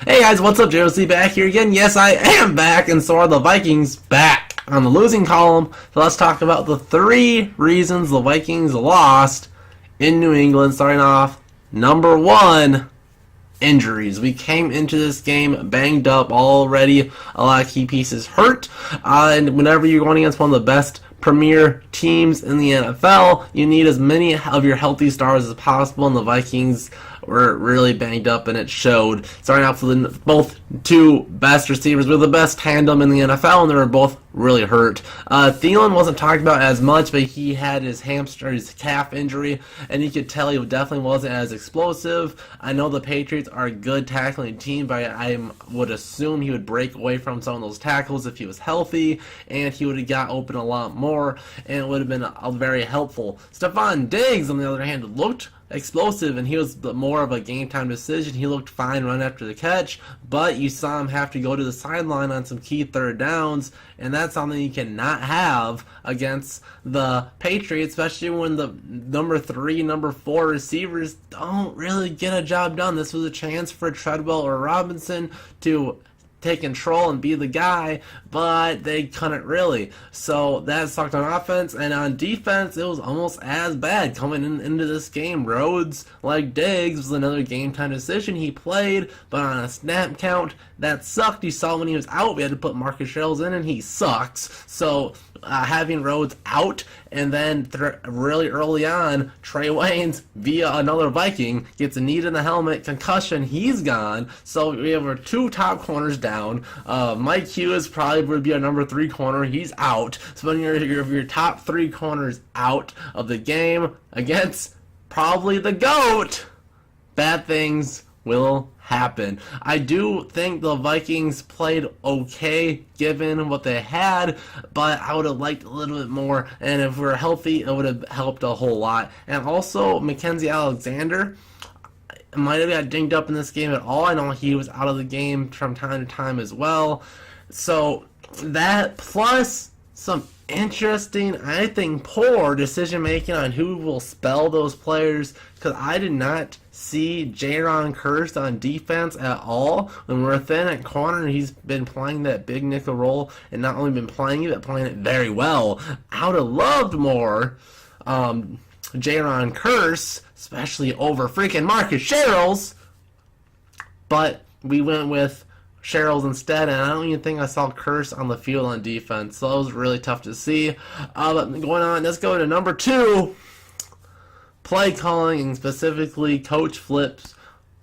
Hey guys, what's up? JOC back here again. Yes, I am back, and so are the Vikings back on the losing column. So let's talk about the 3 reasons the Vikings lost in New England. Starting off, number 1, injuries. We came into this game banged up already. A lot of key pieces hurt. And whenever you're going against one of the best premier teams in the NFL, you need as many of your healthy stars as possible, and the Vikings were really banged up, and it showed. Starting off with both 2 best receivers with the best tandem in the NFL, and they were both really hurt. Thielen wasn't talked about as much, but he had his calf injury, and you could tell he definitely wasn't as explosive. I know the Patriots are a good tackling team, but I would assume he would break away from some of those tackles if he was healthy, and he would have got open a lot more, and it would have been very helpful. Stephon Diggs, on the other hand, looked explosive, and he was more of a game time decision. He looked fine right after the catch, but you saw him have to go to the sideline on some key third downs, and that's something you cannot have against the Patriots, especially when the number 3, number 4 receivers don't really get a job done. This was a chance for Treadwell or Robinson to take control and be the guy, but they couldn't really. So that sucked on offense, and on defense, it was almost as bad coming into this game. Rhodes, like Diggs, was another game time decision. He played, but on a snap count, that sucked. You saw when he was out, we had to put Marcus Sherrills in, and he sucks. So having Rhodes out, and then really early on, Trey Waynes, via another Viking, gets a knee in the helmet, concussion, he's gone. So we have our 2 top corners down. Mike Hughes probably would be our number 3 corner, he's out. So when your top 3 corners out of the game against probably the GOAT, bad things will happen. I do think the Vikings played okay given what they had, but I would have liked a little bit more, and if we were healthy, it would have helped a whole lot. And also, Mackenzie Alexander might have got dinged up in this game at all. I know he was out of the game from time to time as well. So that plus some interesting, I think, poor decision making on who will spell those players, because I did not see Jaron Kearse on defense at all. When we're thin at corner, he's been playing that big nickel role, and not only been playing it, but playing it very well. I would have loved more Jaron Kearse, especially over freaking Marcus Sherrills, but we went with Sherrills instead, and I don't even think I saw Kearse on the field on defense, so it was really tough to see. But going on, let's go to number 2, play calling, and specifically Coach Flip's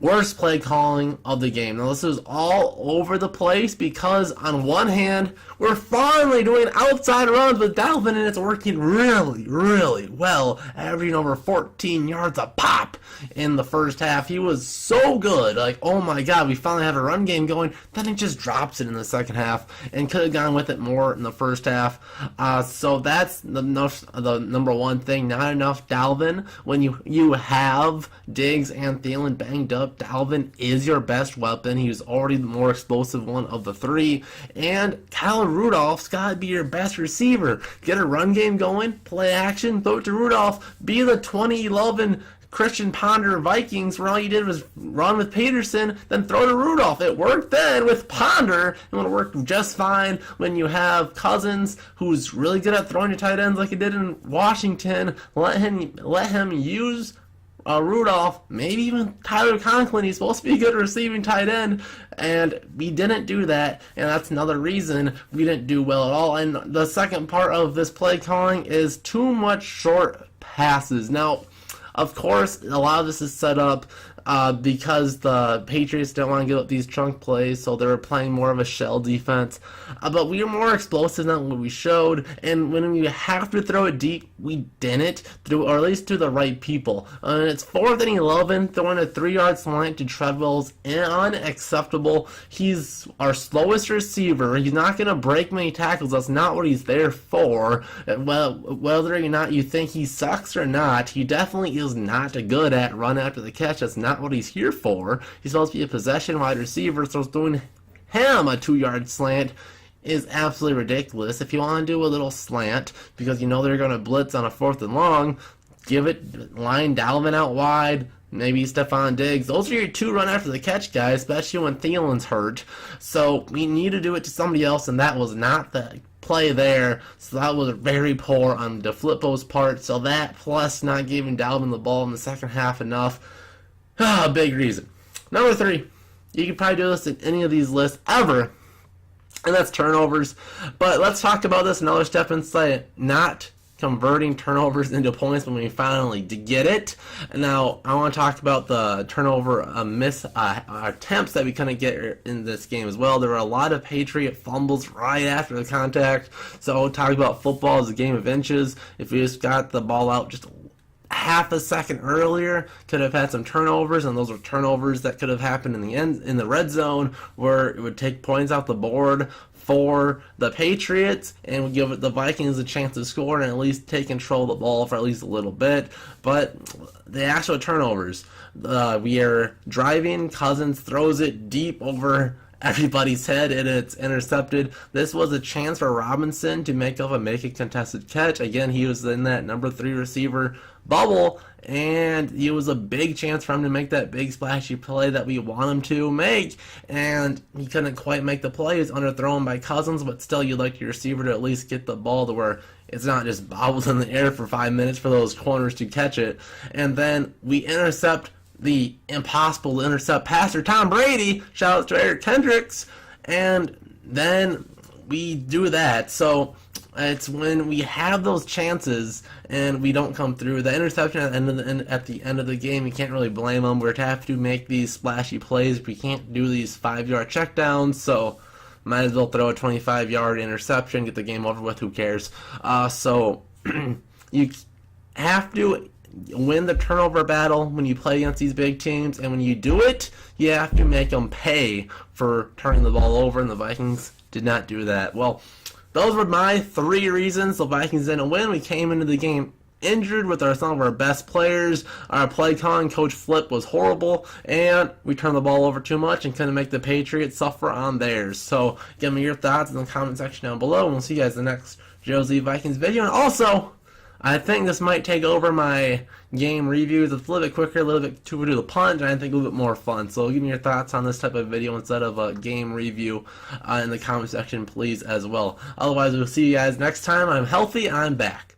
worst play calling of the game. Now, this is all over the place because, on one hand, we're finally doing outside runs with Dalvin, and it's working really, really well, averaging over 14 yards a pop in the first half. He was so good. Like, oh my god, we finally have a run game going. Then he just drops it in the second half, and could have gone with it more in the first half. So that's the number 1 thing. Not enough Dalvin. When you have Diggs and Thielen banged up, Dalvin is your best weapon. He's already the more explosive one of the 3. And Kyle Rudolph's got to be your best receiver. Get a run game going, play action, throw it to Rudolph. Be the 2011 Christian Ponder Vikings, where all you did was run with Peterson, then throw to Rudolph. It worked then with Ponder, and it worked just fine when you have Cousins, who's really good at throwing to tight ends like he did in Washington. Let him use Rudolph, maybe even Tyler Conklin. He's supposed to be a good receiving tight end, and we didn't do that, and that's another reason we didn't do well at all. And the second part of this play calling is too much short passes. Now, of course, a lot of this is set up because the Patriots don't want to give up these chunk plays, so they were playing more of a shell defense. But we were more explosive than what we showed, and when we have to throw it deep, we didn't, or at least to the right people. And it's 4th and 11, throwing a 3-yard slant to Treadwell's unacceptable. He's our slowest receiver. He's not going to break many tackles. That's not what he's there for. Well, whether or not you think he sucks or not, he definitely is not good at run after the catch. That's not what he's here for. He's supposed to be a possession wide receiver, so doing him a 2-yard slant is absolutely ridiculous. If you want to do a little slant because you know they're going to blitz on a 4th and long, give it, line Dalvin out wide, maybe Stephon Diggs. Those are your 2 run after the catch guys, especially when Thielen's hurt. So we need to do it to somebody else, and that was not the play there. So that was very poor on DeFlippo's part. So that plus not giving Dalvin the ball in the second half enough. Big reason. Number 3, you can probably do this in any of these lists ever, and that's turnovers. But let's talk about this another step inside, not converting turnovers into points when we finally get it. And now I want to talk about the turnover attempts that we couldn't get in this game as well. There were a lot of Patriot fumbles right after the contact. So talk about football as a game of inches. If we just got the ball out just half a second earlier, could have had some turnovers, and those were turnovers that could have happened in the end in the red zone, where it would take points off the board for the Patriots and would give the Vikings a chance to score and at least take control of the ball for at least a little bit. But the actual turnovers, we are driving, Cousins throws it deep over everybody's head and it's intercepted. This was a chance for Robinson to make a contested catch. Again, he was in that number 3 receiver bubble, and it was a big chance for him to make that big splashy play that we want him to make, and he couldn't quite make the play. He's underthrown by Cousins, but still you'd like your receiver to at least get the ball to where it's not just bobbles in the air for 5 minutes for those corners to catch it. And then we intercept the impossible to intercept passer Tom Brady. Shout out to Eric Kendricks. And then we do that. So it's when we have those chances and we don't come through. The interception at the end of the game, you can't really blame them. We're to have to make these splashy plays. We can't do these 5-yard checkdowns, so might as well throw a 25-yard interception, get the game over with. Who cares? So you have to win the turnover battle when you play against these big teams, and when you do it, you have to make them pay for turning the ball over, and the Vikings did not do that. Well, those were my 3 reasons the Vikings didn't win. We came into the game injured with some of our best players. Our play calling, Coach Flip, was horrible, and we turned the ball over too much and couldn't make the Patriots suffer on theirs. So give me your thoughts in the comment section down below, and we'll see you guys in the next Josie Vikings video. And also, I think this might take over my game reviews. It's a little bit quicker, a little bit too to the punch, and I think a little bit more fun. So give me your thoughts on this type of video instead of a game review in the comment section, please, as well. Otherwise, we'll see you guys next time. I'm healthy, I'm back.